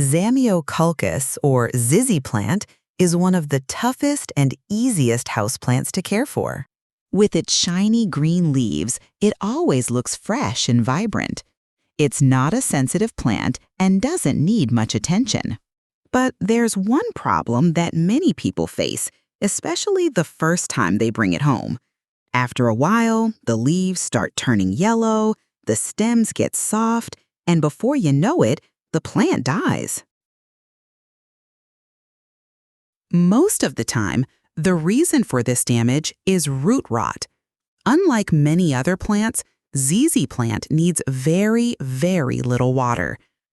Zamioculcas, or zizzy plant, is one of the toughest and easiest houseplants to care for. With its shiny green leaves, it always looks fresh and vibrant. It's not a sensitive plant and doesn't need much attention. But there's one problem that many people face, especially the first time they bring it home. After a while, the leaves start turning yellow, the stems get soft, and before you know it, the plant dies. Most of the time, the reason for this damage is root rot. Unlike many other plants, ZZ plant needs very, very little water.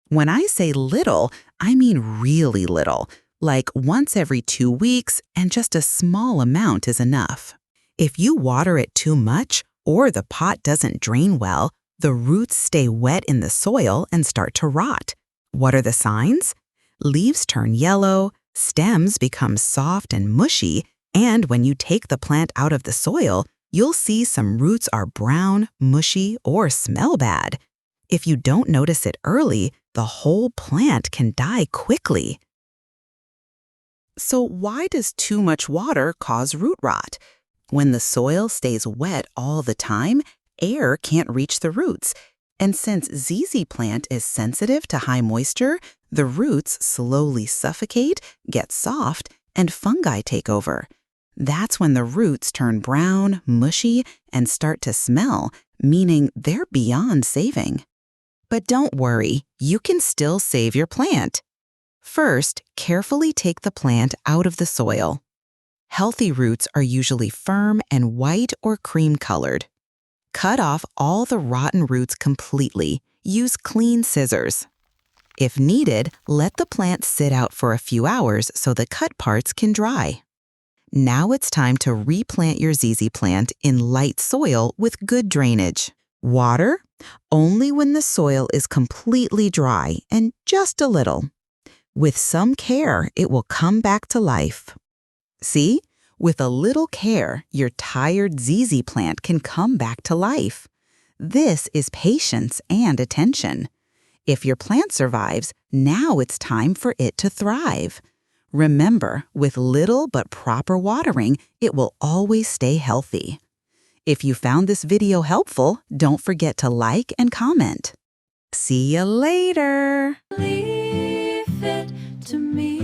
When I say little, I mean really little, like once every 2 weeks, and just a small amount is enough. If you water it too much, or the pot doesn't drain well, the roots stay wet in the soil and start to rot. What are the signs? Leaves turn yellow, stems become soft and mushy, and when you take the plant out of the soil, you'll see some roots are brown, mushy, or smell bad. If you don't notice it early, the whole plant can die quickly. So why does too much water cause root rot? When the soil stays wet all the time, air can't reach the roots. And since ZZ plant is sensitive to high moisture, the roots slowly suffocate, get soft, and fungi take over. That's when the roots turn brown, mushy, and start to smell, meaning they're beyond saving. But don't worry, you can still save your plant. First, carefully take the plant out of the soil. Healthy roots are usually firm and white or cream-colored. Cut off all the rotten roots completely. Use clean scissors. If needed, let the plant sit out for a few hours so the cut parts can dry. Now it's time to replant your ZZ plant in light soil with good drainage. Water? Only when the soil is completely dry and just a little. With some care, it will come back to life. See? With a little care, your tired ZZ plant can come back to life. This is patience and attention. If your plant survives, now it's time for it to thrive. Remember, with little but proper watering, it will always stay healthy. If you found this video helpful, don't forget to like and comment. See you later! Leave it to me.